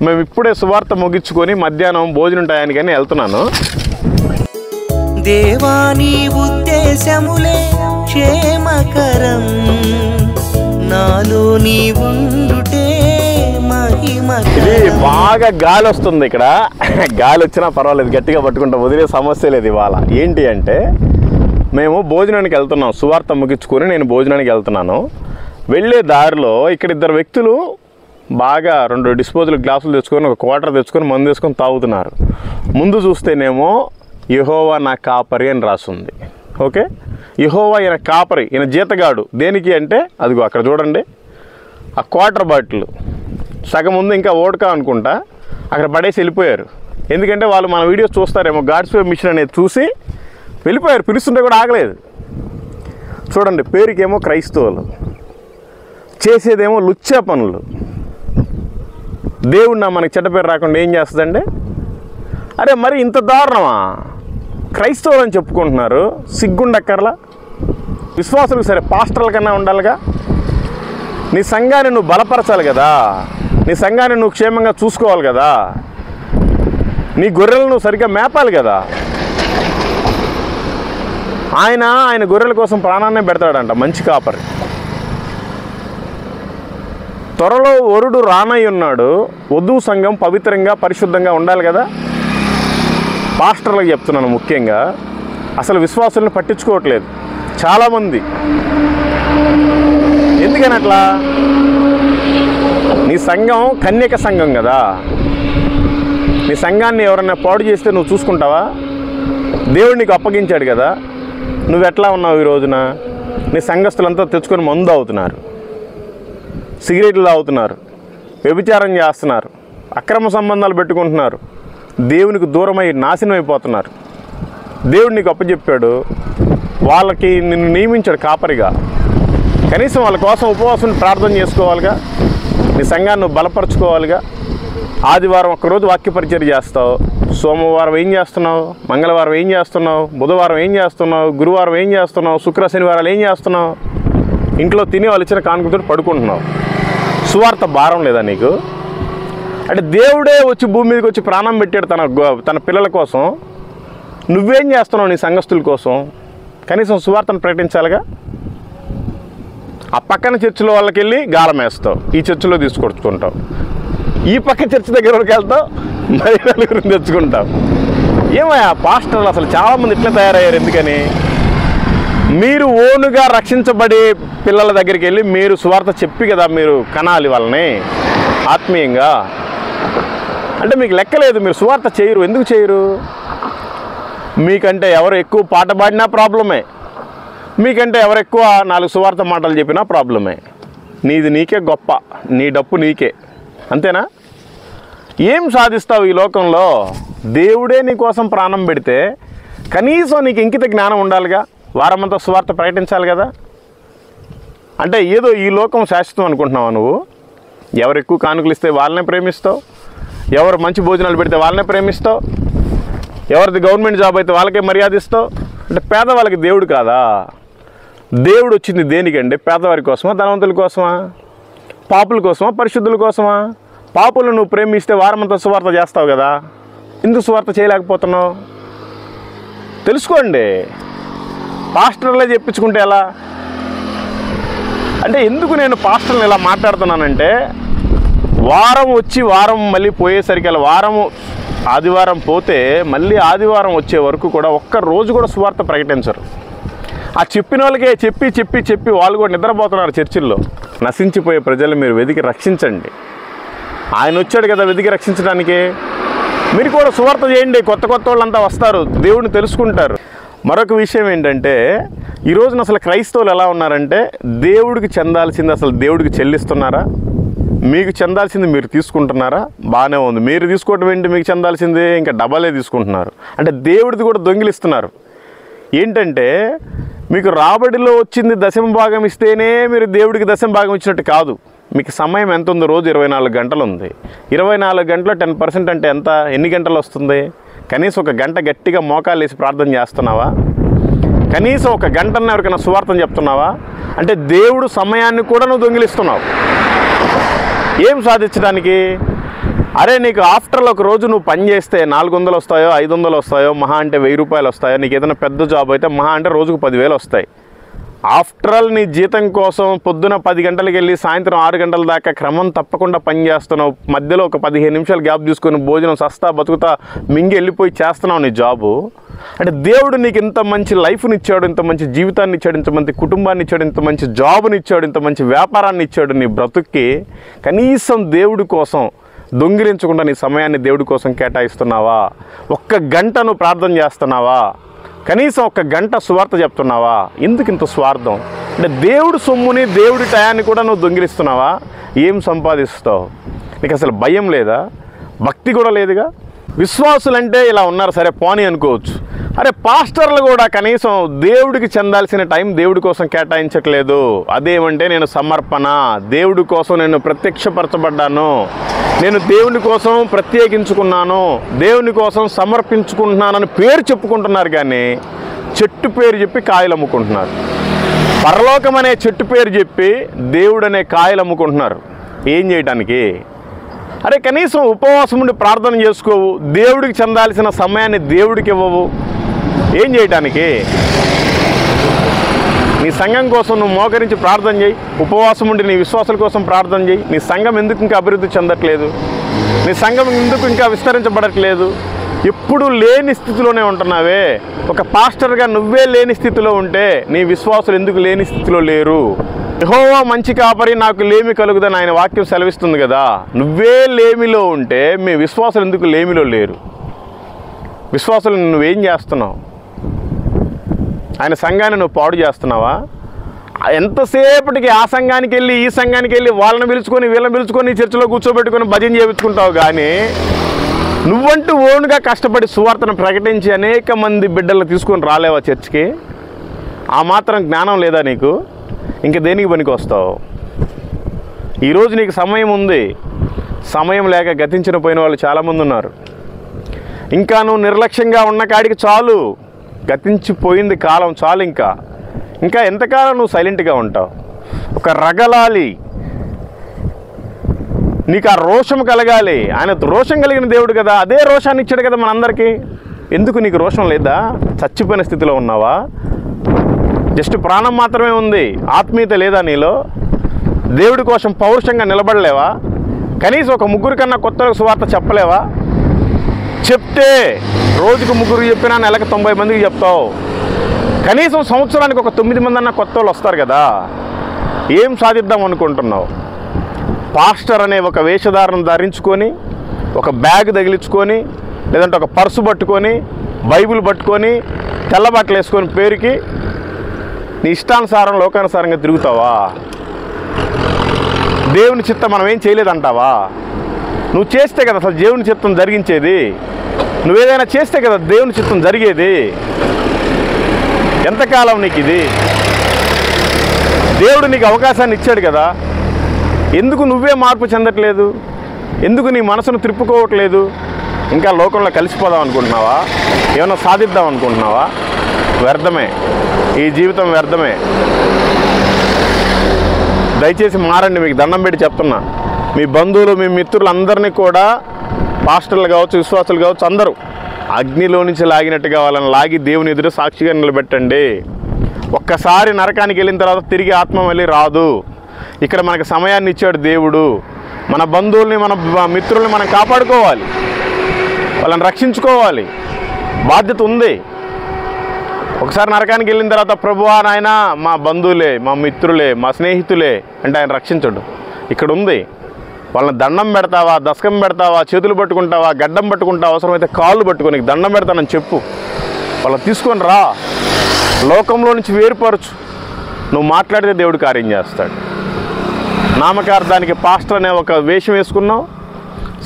మేము ఇప్పుడే సువార్త ముగించుకొని మధ్యాహ్నం భోజనం టయానికని వెళ్తున్నాను. దేవాని ఉద్దేశములే క్షేమకరం, నాలో నీ ఉండుటే మహిమకరం. ఇది బాగా గాలి వస్తుంది. ఇక్కడ గాలి వచ్చినా పర్వాలేదు, గట్టిగా పట్టుకుంటా, వదిలే సమస్య లేదు. ఇవాళ ఏంటి అంటే మేము భోజనానికి వెళ్తున్నాం, సువార్త ముగించుకొని నేను భోజనానికి వెళ్తున్నాను. వెళ్ళే దారిలో ఇక్కడ ఇద్దరు వ్యక్తులు బాగా 2 డిస్పోజల్ గ్లాసులు తెచ్చుకొని, ఒక క్వార్టర్ తెచ్చుకొని మందు వేసుకొని తాగుతున్నారు. ముందు చూస్తేనేమో యెహోవా నా కాపరి అని రాస్తుంది. ఓకే, యెహోవా ఈయన కాపరి, ఈయన జీతగాడు. దేనికి అంటే అదిగో అక్కడ చూడండి, ఆ క్వార్టర్ బాటిల్ సగం ముందు ఇంకా ఓడకా అనుకుంటా అక్కడ పడేసి వెళ్ళిపోయారు. ఎందుకంటే వాళ్ళు మన వీడియోస్ చూస్తారేమో, గాడ్స్ వే మిషన్ అనేది చూసి వెళ్ళిపోయారు. పిలుస్తుంటే కూడా ఆగలేదు. చూడండి, పేరుకేమో క్రైస్తవులు, చేసేదేమో లుచ్చా పనులు. దేవుడు మనకి చెడ్డ పేరు రాకుండా ఏం చేస్తుందండి? అరే మరి ఇంత దారుణమా? క్రైస్తవులు అని చెప్పుకుంటున్నారు, సిగ్గుండక్కర్లా? విశ్వాసులకు సరే పాస్టర్ల కన్నా ఉండాలిగా. నీ సంఘాన్ని నువ్వు బలపరచాలి కదా, నీ సంఘాన్ని నువ్వు క్షేమంగా చూసుకోవాలి కదా, నీ గొర్రెలను నువ్వు సరిగ్గా మేపాలి కదా. ఆయన గొర్రెల కోసం ప్రాణాన్నే పెడతాడంట, మంచి కాపరి. త్వరలో వరుడు రానై ఉన్నాడు, వధువు సంఘం పవిత్రంగా పరిశుద్ధంగా ఉండాలి కదా. పాస్టర్లకు చెప్తున్నాను ముఖ్యంగా, అసలు విశ్వాసులను పట్టించుకోవట్లేదు చాలామంది. ఎందుకని అట్లా? నీ సంఘం కన్యక సంఘం కదా, నీ సంఘాన్ని ఎవరన్నా పాడు చేస్తే నువ్వు చూసుకుంటావా? దేవుడు నీకు అప్పగించాడు కదా. నువ్వెట్లా ఉన్నావు ఈ రోజున? నీ సంఘస్థులంతా తెచ్చుకొని మందు అవుతున్నారు, సిగరెట్లు తాగుతున్నారు, వ్యభిచారం చేస్తున్నారు, అక్రమ సంబంధాలు పెట్టుకుంటున్నారు, దేవునికి దూరమై నాశనం అయిపోతున్నారు. దేవుడు నీకు అప్పచెప్పాడు, వాళ్ళకి నిన్ను నియమించాడు కాపరిగా. కనీసం వాళ్ళ కోసం ఉపవాసం ప్రార్థన చేసుకోవాలిగా, నీ సంఘాన్ని నువ్వు బలపరచుకోవాలిగా. ఆదివారం ఒక్కరోజు వాక్య పరిచర్య చేస్తావు, సోమవారం ఏం చేస్తున్నావు, మంగళవారం ఏం చేస్తున్నావు, బుధవారం ఏం చేస్తున్నావు, గురువారం ఏం చేస్తున్నావు, శుక్ర శనివారాలు ఏం చేస్తున్నావు? ఇంట్లో తిని వాళ్ళు ఇచ్చిన కానుకతో పడుకుంటున్నావు. సువార్త భారం లేదా నీకు? అంటే దేవుడే వచ్చి భూమి మీదకి వచ్చి ప్రాణం పెట్టాడు తన పిల్లల కోసం. నువ్వేం చేస్తున్నావు నీ సంఘస్థుల కోసం? కనీసం సువార్తను ప్రకటించాలిగా. ఆ పక్కన చర్చిలో వాళ్ళకి వెళ్ళి గాలం వేస్తావు, ఈ చర్చిలో తీసుకొచ్చుకుంటావు. ఈ పక్క చర్చి దగ్గర వరకు వెళ్తావు, మరి నలుగురిని తెచ్చుకుంటావు. ఏమయ్యా పాస్టర్లు అసలు చాలామంది ఇట్లా తయారయ్యారు. ఎందుకని? మీరు ఓనుగా రక్షించబడే పిల్లల దగ్గరికి వెళ్ళి మీరు సువార్త చెప్పి కదా మీరు కనాలి వాళ్ళని ఆత్మీయంగా. అంటే మీకు లెక్కలేదు, మీరు సువార్త చేయరు. ఎందుకు చేయరు? మీకంటే ఎవరు ఎక్కువ పాట పాడినా ప్రాబ్లమే, మీకంటే ఎవరు ఎక్కువ 4 సువార్త మాటలు చెప్పినా ప్రాబ్లమే. నీది నీకే గొప్ప, నీ డప్పు నీకే, అంతేనా? ఏం సాధిస్తావు ఈ లోకంలో? దేవుడే నీ కోసం ప్రాణం పెడితే కనీసం నీకు ఇంకిత జ్ఞానం ఉండాలిగా. వారమంతా సువార్త ప్రకటించాలి కదా. అంటే ఏదో ఈ లోకం శాశ్వతం అనుకుంటున్నావా నువ్వు? ఎవరు ఎక్కువ కానుకలు ఇస్తే వాళ్ళనే ప్రేమిస్తావు, ఎవరు మంచి భోజనాలు పెడితే వాళ్ళనే ప్రేమిస్తావు, ఎవరిది గవర్నమెంట్ జాబ్ అయితే వాళ్ళకే మర్యాద ఇస్తావు. అంటే పేదవాళ్ళకి దేవుడు కాదా? దేవుడు వచ్చింది దేనికండి? పేదవారి కోసమా, ధనవంతుల కోసమా, పాపుల కోసమా, పరిశుద్ధుల కోసమా? పాపులను నువ్వు ప్రేమిస్తే వారమంతా సువార్త చేస్తావు కదా, ఎందుకు సువార్త చేయలేకపోతున్నావు? తెలుసుకోండి. పాస్టర్లే చెప్పించుకుంటే ఎలా? అంటే ఎందుకు నేను పాస్టర్ని ఇలా మాట్లాడుతున్నానంటే, వారం వచ్చి వారం మళ్ళీ పోయేసరికి అలా వారము ఆదివారం పోతే మళ్ళీ ఆదివారం వచ్చే వరకు కూడా ఒక్క రోజు కూడా సువార్త ప్రకటించరు. ఆ చెప్పిన వాళ్ళకే చెప్పి చెప్పి చెప్పి వాళ్ళు కూడా నిద్రపోతున్నారు చర్చిల్లో. నశించిపోయే ప్రజలు మీరు వెతికి రక్షించండి. ఆయన వచ్చాడు కదా వెతికి రక్షించడానికి. మీరు కూడా సువార్త చేయండి, కొత్త కొత్త వాళ్ళంతా వస్తారు, దేవుడిని తెలుసుకుంటారు. మరొక విషయం ఏంటంటే, ఈ రోజున అసలు క్రైస్తవులు ఎలా ఉన్నారంటే, దేవుడికి చెందాల్సింది అసలు దేవుడికి చెల్లిస్తున్నారా? మీకు చెందాల్సింది మీరు తీసుకుంటున్నారా? బాగానే ఉంది. మీరు తీసుకోవటం ఏంటి? మీకు చెందాల్సింది ఇంకా డబలే తీసుకుంటున్నారు. అంటే దేవుడిది కూడా దొంగిలిస్తున్నారు. ఏంటంటే, మీకు రాబడిలో వచ్చింది దశమ భాగం ఇస్తేనే మీరు దేవుడికి దశమ భాగం ఇచ్చినట్టు కాదు. మీకు సమయం ఎంత ఉందో? రోజు 24 గంటలు ఉంది. 24 గంటలో 10% అంటే ఎంత? ఎన్ని గంటలు వస్తుంది? కనీసం ఒక గంట గట్టిగా మోకాలు వేసి ప్రార్థన చేస్తున్నావా? కనీసం ఒక గంటన్న ఎవరికైనా సువార్తను చెప్తున్నావా? అంటే దేవుడు సమయాన్ని కూడా నువ్వు దొంగిలిస్తున్నావు. ఏం సాధించడానికి? అరే నీకు ఆఫ్టర్లో ఒక రోజు నువ్వు పని చేస్తే 400 వస్తాయో 500 వస్తాయో, మహా అంటే 1000 రూపాయలు వస్తాయో, నీకు ఏదైనా పెద్ద జాబ్ అయితే మహా అంటే రోజుకు 10,000 వస్తాయి. ఆఫ్టర్ నీ జీతం కోసం పొద్దున 10 గంటలకు వెళ్ళి సాయంత్రం 6 గంటల దాకా క్రమం తప్పకుండా పని చేస్తున్నావు. మధ్యలో ఒక 15 నిమిషాలు గ్యాప్ తీసుకొని భోజనం సస్తా బతుకుతా మింగి వెళ్ళిపోయి చేస్తున్నావు నీ జాబు. అంటే దేవుడు నీకు ఇంత మంచి లైఫ్ని ఇచ్చాడు, ఇంత మంచి జీవితాన్ని ఇచ్చాడు, ఇంత మంచి కుటుంబాన్ని ఇచ్చాడు, ఇంత మంచి జాబుని ఇచ్చాడు, ఇంత మంచి వ్యాపారాన్ని ఇచ్చాడు. నీ బ్రతుక్కి కనీసం దేవుడి కోసం దొంగిలించకుండా నీ సమయాన్ని దేవుడి కోసం కేటాయిస్తున్నావా? ఒక్క గంట నువ్వు ప్రార్థన చేస్తున్నావా? కనీసం ఒక్క గంట సువార్త చెప్తున్నావా? ఎందుకు ఇంత స్వార్థం? అంటే దేవుడి సొమ్ముని దేవుడి టయాన్ని కూడా నువ్వు దొంగిలిస్తున్నావా? ఏం సంపాదిస్తావు? నీకు అసలు భయం లేదా? భక్తి కూడా లేదుగా. విశ్వాసులంటే ఇలా ఉన్నారు, సరే పోనీ అనుకోవచ్చు. అరే పాస్టర్లు కూడా కనీసం దేవుడికి చెందాల్సిన టైం దేవుడి కోసం కేటాయించట్లేదు. అదేమంటే నేను సమర్పణ, దేవుడి కోసం నేను ప్రత్యక్షపరచబడ్డాను, నేను దేవుని కోసం ప్రత్యేకించుకున్నాను, దేవుని కోసం సమర్పించుకుంటున్నానని పేరు చెప్పుకుంటున్నారు, కానీ చెట్టు పేరు చెప్పి కాయలు అమ్ముకుంటున్నారు. పరలోకం అనే చెట్టు పేరు చెప్పి దేవుడు అనే కాయలు అమ్ముకుంటున్నారు. ఏం చేయడానికి? అరే కనీసం ఉపవాసం ఉండి ప్రార్థన చేసుకోవు, దేవుడికి చెందాల్సిన సమయాన్ని దేవుడికి ఇవ్వవు. ఏం చేయటానికి? నీ సంఘం కోసం నువ్వు మోకరించి ప్రార్థన చేయి, ఉపవాసం ఉండి నీ విశ్వాసాల కోసం ప్రార్థన చేయి. నీ సంఘం ఎందుకు ఇంకా అభివృద్ధి చెందట్లేదు? నీ సంఘం ఎందుకు ఇంకా విస్తరించబడట్లేదు? ఎప్పుడు లేని స్థితిలోనే ఉంటున్నావే. ఒక పాస్టర్గా నువ్వే లేని స్థితిలో ఉంటే నీ విశ్వాసులు ఎందుకు లేని స్థితిలో లేరు? యెహోవా మంచి కాపరి, నాకు లేమి కలుగుదని ఆయన వాక్యం సెలవిస్తుంది కదా. నువ్వే లేమిలో ఉంటే మీ విశ్వాసులు ఎందుకు లేమిలో లేరు? విశ్వాసులు నువ్వేం చేస్తున్నావు? ఆయన సంఘాన్ని నువ్వు పాడు చేస్తున్నావా? ఎంతసేపటికి ఆ సంఘానికి వెళ్ళి ఈ సంఘానికి వెళ్ళి వాళ్ళని పిలుచుకొని వీళ్ళని పిలుచుకొని చర్చిలో కూర్చోబెట్టుకొని భజన చేయించుకుంటావు, కానీ నువ్వంటూ ఓన్గా కష్టపడి సువార్తను ప్రకటించి అనేక మంది బిడ్డలను తీసుకొని రాలేవా చర్చికి? ఆ మాత్రం జ్ఞానం లేదా నీకు? ఇంక దేనికి పనికి వస్తావు? ఈరోజు నీకు సమయం ఉంది, సమయం లేక గతించిన పోయిన వాళ్ళు చాలామంది ఉన్నారు. ఇంకా నువ్వు నిర్లక్ష్యంగా ఉన్న కాడికి చాలు, గతించిపోయింది కాలం చాలు. ఇంకా ఎంతకాలం నువ్వు సైలెంట్గా ఉంటావు? ఒక రగలాలి నీకు ఆ రోషం కలగాలి. ఆయన రోషం కలిగిన దేవుడు కదా, అదే రోషాన్ని ఇచ్చాడు కదా మనందరికీ. ఎందుకు నీకు రోషం లేదా? చచ్చిపోయిన స్థితిలో ఉన్నావా? జస్ట్ ప్రాణం మాత్రమే ఉంది, ఆత్మీయత లేదా నీలో? దేవుడి కోసం పౌరుషంగా నిలబడలేవా? కనీసం ఒక ముగ్గురు కన్నా కొత్తలకు సువార్త చెప్పలేవా? చెప్తే రోజుకు 3 చెప్పినా నెలకు 90 మందికి చెప్తావు. కనీసం సంవత్సరానికి ఒక 9 మంది అన్న కొత్త వాళ్ళు వస్తారు కదా. ఏం సాధిద్దాం అనుకుంటున్నావు? పాస్టర్ అనే ఒక వేషధారణ ధరించుకొని, ఒక బ్యాగ్ తగిలించుకొని, లేదంటే ఒక పర్సు పట్టుకొని, బైబిల్ పట్టుకొని, తెల్ల బట్టలు వేసుకొని పేరుకి నీ ఇష్టానుసారం లోకానుసారంగా తిరుగుతావా? దేవుని చిత్తం మనం ఏం చేయలేదంటావా? నువ్వు చేస్తే కదా అసలు దేవుని చిత్తం జరిగించేది. నువ్వేదైనా చేస్తే కదా దేవుని చిత్తం జరిగేది. ఎంతకాలం నీకు ఇది? దేవుడు నీకు అవకాశాన్ని ఇచ్చాడు కదా, ఎందుకు నువ్వే మార్పు చెందట్లేదు? ఎందుకు నీ మనసును త్రిప్పుకోవట్లేదు? ఇంకా లోకంలో కలిసిపోదాం అనుకుంటున్నావా? ఏమైనా సాధిద్దాం అనుకుంటున్నావా? వ్యర్థమే, ఈ జీవితం వ్యర్థమే. దయచేసి మారండి, మీకు దండం పెట్టి చెప్తున్నా. మీ బంధువులు, మీ మిత్రులు అందరినీ కూడా, పాస్టర్లు కావచ్చు, విశ్వాసులు కావచ్చు, అందరూ అగ్నిలో నుంచి లాగినట్టుగా వాళ్ళని లాగి దేవుని ఎదురు సాక్షిగా నిలబెట్టండి. ఒక్కసారి నరకానికి వెళ్ళిన తర్వాత తిరిగి ఆత్మ మళ్ళీ రాదు. ఇక్కడ మనకు సమయాన్ని ఇచ్చాడు దేవుడు. మన బంధువుల్ని, మన మిత్రుల్ని మనం కాపాడుకోవాలి, వాళ్ళని రక్షించుకోవాలి, బాధ్యత ఉంది. ఒకసారి నరకానికి వెళ్ళిన తర్వాత ప్రభువా నాయనా మా బంధువులే, మా మిత్రులే, మా స్నేహితులే అంటే ఆయన రక్షించడు. ఇక్కడ ఉంది. వాళ్ళని దండం పెడతావా, దశకం పెడతావా, చేతులు పట్టుకుంటావా, గడ్డం పట్టుకుంటావా, అవసరమైతే కాళ్ళు పట్టుకొని దండం పెడతానని చెప్పు. వాళ్ళని తీసుకొని రా, లోకంలో నుంచి వేరుపరచు. నువ్వు మాట్లాడితే దేవుడు కార్యం చేస్తాడు. నామకార్థానికి పాస్టర్ అనే ఒక వేషం వేసుకున్నావు,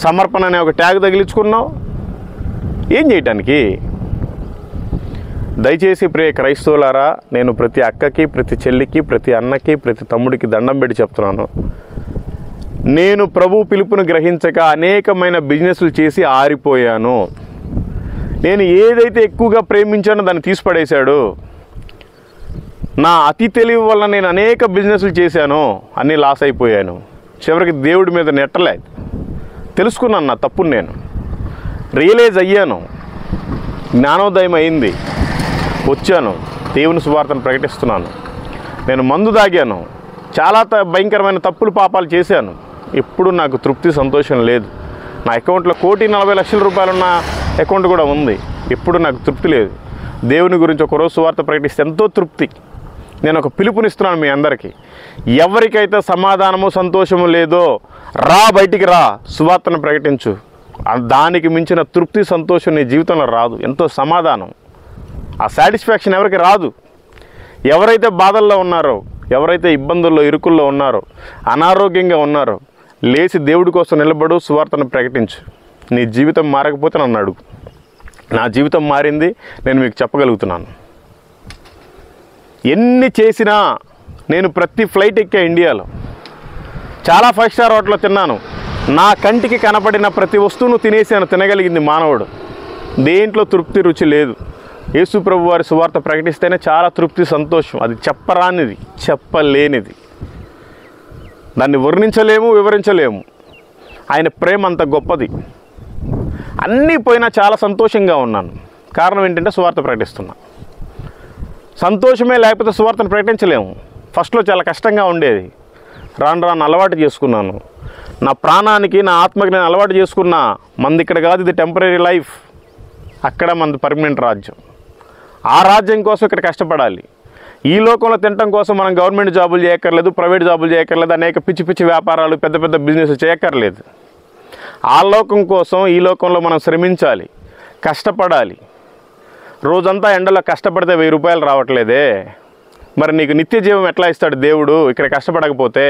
సమర్పణ అనే ఒక ట్యాగ్ తగిలించుకున్నావు. ఏం చేయటానికి? దయచేసి ప్రియ క్రైస్తవులారా, నేను ప్రతి అక్కకి, ప్రతి చెల్లికి, ప్రతి అన్నకి, ప్రతి తమ్ముడికి దండం పెట్టి చెప్తున్నాను. నేను ప్రభు పిలుపును గ్రహించక అనేకమైన బిజినెస్లు చేసి ఆరిపోయాను. నేను ఏదైతే ఎక్కువగా ప్రేమించానో దాన్ని తీసిపడేశాడు. నా అతి తెలివి వల్ల నేను అనేక బిజినెస్లు చేశాను, అన్నీ లాస్ అయిపోయాను. చివరికి దేవుడి మీద నెట్టలేదు. తెలుసుకున్నాను నా తప్పును, నేను రియలైజ్ అయ్యాను, జ్ఞానోదయం అయింది, వచ్చాను, దేవుని సువార్తను ప్రకటిస్తున్నాను. నేను మందు తాగాను, చాలా భయంకరమైన తప్పులు పాపాలు చేశాను. ఎప్పుడు నాకు తృప్తి, సంతోషం లేదు. నా అకౌంట్లో 1,40,00,000 రూపాయలున్న అకౌంట్ కూడా ఉంది. ఎప్పుడు నాకు తృప్తి లేదు. దేవుని గురించి ఒకరోజు సువార్త ప్రకటిస్తే ఎంతో తృప్తి. నేను ఒక పిలుపునిస్తున్నాను మీ అందరికీ. ఎవరికైతే సమాధానము, సంతోషము లేదో రా, బయటికి రా, సువార్తను ప్రకటించు. దానికి మించిన తృప్తి, సంతోషం నీ జీవితంలో రాదు. ఎంతో సమాధానం, ఆ సాటిస్ఫాక్షన్ ఎవరికి రాదు. ఎవరైతే బాధల్లో ఉన్నారో, ఎవరైతే ఇబ్బందుల్లో, ఇరుకుల్లో ఉన్నారో, అనారోగ్యంగా ఉన్నారో, లేచి దేవుడి కోసం నిలబడు, సువార్తను ప్రకటించు. నీ జీవితం మారకపోతే నన్ను అడుగు. నా జీవితం మారింది, నేను మీకు చెప్పగలుగుతున్నాను. ఎన్ని చేసినా నేను ప్రతి ఫ్లైట్ ఎక్కా ఇండియాలో, చాలా 5 స్టార్ హోటల్లో తిన్నాను. నా కంటికి కనపడిన ప్రతి వస్తువును తినేసాను. తినగలిగింది మానవుడు. దేంట్లో తృప్తి, రుచి లేదు. యేసు ప్రభు వారి సువార్త ప్రకటిస్తేనే చాలా తృప్తి, సంతోషం. అది చెప్పరానిది, చెప్పలేనిది. దాన్ని వర్ణించలేము, వివరించలేము. ఆయన ప్రేమ అంత గొప్పది. అన్నీ పోయినా చాలా సంతోషంగా ఉన్నాను. కారణం ఏంటంటే సువార్త ప్రకటిస్తున్నా. సంతోషమే లేకపోతే సువార్తను ప్రకటించలేము. ఫస్ట్లో చాలా కష్టంగా ఉండేది. రాను రాను అలవాటు చేసుకున్నాను. నా ప్రాణానికి, నా ఆత్మకి నేను అలవాటు చేసుకున్నా. మంది ఇక్కడ కాదు, ఇది టెంపరీ లైఫ్. అక్కడ మనది పర్మనెంట్ రాజ్యం. ఆ రాజ్యం కోసం ఇక్కడ కష్టపడాలి. ఈ లోకంలో తినటం కోసం మనం గవర్నమెంట్ జాబులు చేయక్కర్లేదు, ప్రైవేట్ జాబులు చేయక్కర్లేదు, అనేక పిచ్చి పిచ్చి వ్యాపారాలు, పెద్ద పెద్ద బిజినెస్ చేయక్కర్లేదు. ఆ లోకం కోసం ఈ లోకంలో మనం శ్రమించాలి, కష్టపడాలి. రోజంతా ఎండలో కష్టపడితే 1000 రూపాయలు రావట్లేదే, మరి నీకు నిత్య జీవం ఎట్లా ఇస్తాడు దేవుడు ఇక్కడ కష్టపడకపోతే?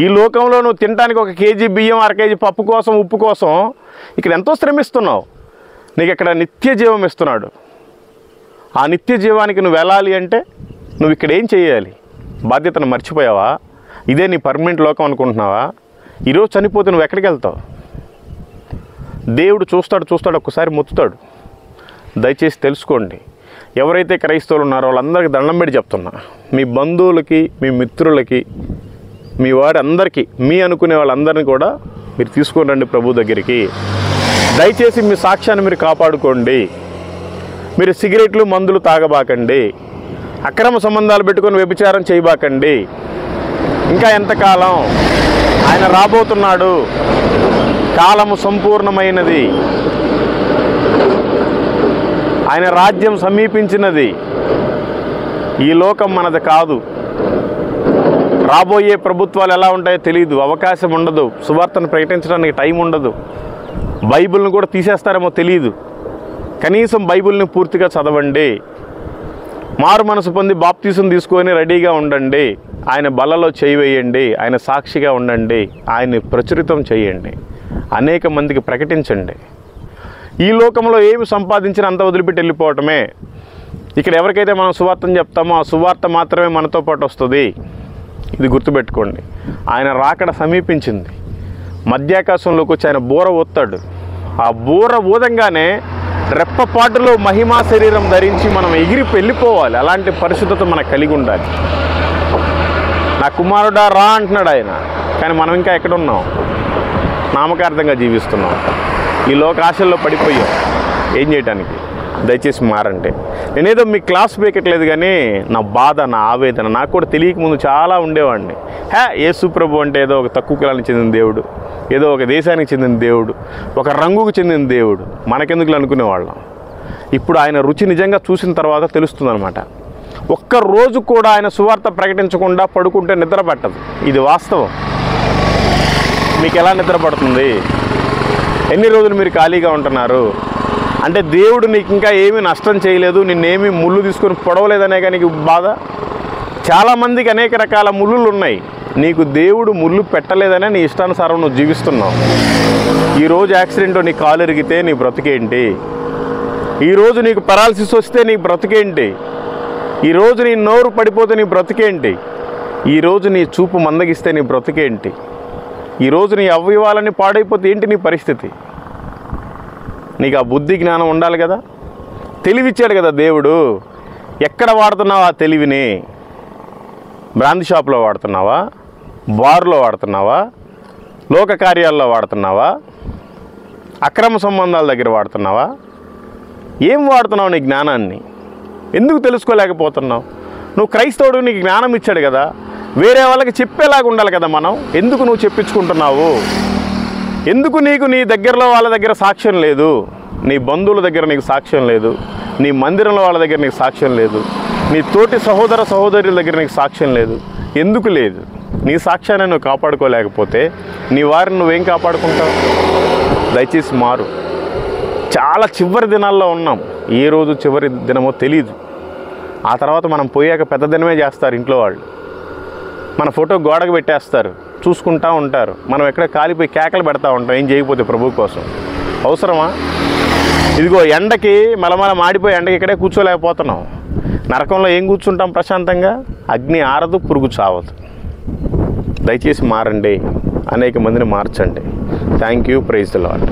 ఈ లోకంలో నువ్వు తినడానికి 1 కేజీ బియ్యం, 1/2 కేజీ పప్పు కోసం, ఉప్పు కోసం ఇక్కడ ఎంతో శ్రమిస్తున్నావు. నీకు ఇక్కడ నిత్య జీవం ఇస్తున్నాడు. ఆ నిత్య జీవానికి నువ్వు వెళ్ళాలి అంటే నువ్వు ఇక్కడ ఏం చేయాలి? బాధ్యతను మర్చిపోయావా? ఇదే నీ పర్మనెంట్ లోకం అనుకుంటున్నావా? ఈరోజు చనిపోతే నువ్వు ఎక్కడికి వెళ్తావు? దేవుడు చూస్తాడు, ఒక్కసారి మొత్తుతాడు. దయచేసి తెలుసుకోండి. ఎవరైతే క్రైస్తవులు ఉన్నారో వాళ్ళందరికీ దండం పెట్టి చెప్తున్నా, మీ బంధువులకి, మీ మిత్రులకి, మీ వారి అందరికీ, మీ అనుకునే వాళ్ళందరినీ కూడా మీరు తీసుకొని రండి ప్రభు దగ్గరికి. దయచేసి మీ సాక్ష్యాన్ని మీరు కాపాడుకోండి. మీరు సిగరెట్లు మందులు తాగబాకండి, అక్రమ సంబంధాలు పెట్టుకొని వ్యభిచారం చేయబాకండి. ఇంకా ఎంతకాలం? ఆయన రాబోతున్నాడు, కాలము సంపూర్ణమైనది, ఆయన రాజ్యం సమీపించినది. ఈ లోకం మనది కాదు. రాబోయే ప్రభుత్వాలు ఎలా ఉంటాయో తెలియదు, అవకాశం ఉండదు, సువార్తను ప్రకటించడానికి టైం ఉండదు, బైబిల్ని కూడా తీసేస్తారేమో తెలియదు. కనీసం బైబిల్ని పూర్తిగా చదవండి, మారు మనసు పొంది బాప్తీసం తీసుకొని రెడీగా ఉండండి, ఆయన బలలో చేయి వేయండి, ఆయన సాక్షిగా ఉండండి, ఆయన్ని ప్రచురితం చేయండి, అనేక మందికి ప్రకటించండి. ఈ లోకంలో ఏమి సంపాదించినా అంత వదిలిపెట్టి వెళ్ళిపోవటమే. ఇక్కడ ఎవరికైతే మనం సువార్తను చెప్తామో ఆ సువార్త మాత్రమే మనతో పాటు వస్తుంది. ఇది గుర్తుపెట్టుకోండి. ఆయన రాకడ సమీపించింది. మధ్యాకాశంలోకి వచ్చి ఆయన బూర ఊతాడు. ఆ బూర ఊదంగానే రెప్పపాటులో మహిమా శరీరం ధరించి మనం ఎగిరి వెళ్ళిపోవాలి. అలాంటి పరిశుద్ధత మనకు కలిగి ఉండాలి. నా కుమారుడా రా అంటున్నాడు ఆయన, కానీ మనం ఇంకా ఎక్కడున్నాం? నామకార్థంగా జీవిస్తున్నాం, ఈ లోక ఆశల్లో పడిపోయాం. ఏం చేయడానికి? దయచేసి మారంటే. నేనేదో మీ క్లాస్ బేకట్లేదు, కానీ నా బాధ, నా ఆవేదన నాకు కూడా తెలియక ముందు చాలా ఉండేవాడిని. యేసు ప్రభు అంటే ఏదో ఒక తక్కువ కులానికి చెందిన దేవుడు, ఏదో ఒక దేశానికి చెందిన దేవుడు, ఒక రంగుకు చెందిన దేవుడు, మనకెందుకు అనుకునేవాళ్ళం. ఇప్పుడు ఆయన రుచి నిజంగా చూసిన తర్వాత తెలుస్తుందన్నమాట. ఒక్కరోజు కూడా ఆయన సువార్త ప్రకటించకుండా పడుకుంటే నిద్ర పట్టదు. ఇది వాస్తవం. మీకు ఎలా నిద్ర పడుతుంది? ఎన్ని రోజులు మీరు ఖాళీగా ఉంటున్నారు? అంటే దేవుడు నీకు ఇంకా ఏమీ నష్టం చేయలేదు, నిన్నేమీ ముళ్ళు తీసుకొని పొడవలేదనే కానీ నీకు బాధ. చాలామందికి అనేక రకాల ముళ్ళులు ఉన్నాయి. నీకు దేవుడు ముళ్ళు పెట్టలేదనే నీ ఇష్టానుసారం నువ్వు జీవిస్తున్నావు. ఈరోజు యాక్సిడెంట్ నీ కాలు ఎరిగితే నీ బ్రతికేంటి? ఈరోజు నీకు పెరాలసిస్ వస్తే నీ బ్రతికేంటి? ఈరోజు నీ నోరు పడిపోతే నీ బ్రతికేంటి? ఈరోజు నీ చూపు మందగిస్తే నీ బ్రతికేంటి? ఈరోజు నీ అవయవాలన్నీ పాడైపోతే ఏంటి నీ పరిస్థితి? నీకు ఆ బుద్ధి జ్ఞానం ఉండాలి కదా. తెలివిచ్చాడు కదా దేవుడు. ఎక్కడ వాడుతున్నావా ఆ తెలివిని? బ్రాంతి షాప్లో వాడుతున్నావా? బార్లో వాడుతున్నావా? లోక కార్యాల్లో వాడుతున్నావా? అక్రమ సంబంధాల దగ్గర వాడుతున్నావా? ఏం వాడుతున్నావు నీ జ్ఞానాన్ని? ఎందుకు తెలుసుకోలేకపోతున్నావు? నువ్వు క్రైస్తవుడు, నీకు జ్ఞానం ఇచ్చాడు కదా, వేరే వాళ్ళకి చెప్పేలాగా ఉండాలి కదా మనం. ఎందుకు నువ్వు చెప్పించుకుంటున్నావు? ఎందుకు నీకు నీ దగ్గరలో వాళ్ళ దగ్గర సాక్ష్యం లేదు? నీ బంధువుల దగ్గర నీకు సాక్ష్యం లేదు, నీ మందిరంలో వాళ్ళ దగ్గర నీకు సాక్ష్యం లేదు, నీ తోటి సహోదర సహోదరుల దగ్గర నీకు సాక్ష్యం లేదు. ఎందుకు లేదు? నీ సాక్ష్యాన్ని నువ్వు కాపాడుకోలేకపోతే నీ వారిని నువ్వేం కాపాడుకుంటావు? దయచేసి మారు. చాలా చివరి దినాల్లో ఉన్నాం. ఏ రోజు చివరి దినమో తెలీదు. ఆ తర్వాత మనం పోయాక పెద్ద దినమే చేస్తారు ఇంట్లో వాళ్ళు. మన ఫోటో గోడకు పెట్టేస్తారు, చూసుకుంటూ ఉంటారు. మనం ఎక్కడ కాలిపోయి కేకలు పెడతా ఉంటాం ఏం చేయకపోతే ప్రభు కోసం. అవసరమా? ఇదిగో ఎండకి మలమల మాడిపోయి ఎండకి ఇక్కడే కూర్చోలేకపోతున్నాం. నరకంలో ఏం కూర్చుంటాం ప్రశాంతంగా? అగ్ని ఆరదు, పురుగు చావదు. దయచేసి మారండి, అనేక మందిని మార్చండి. Thank you. Praise the lord.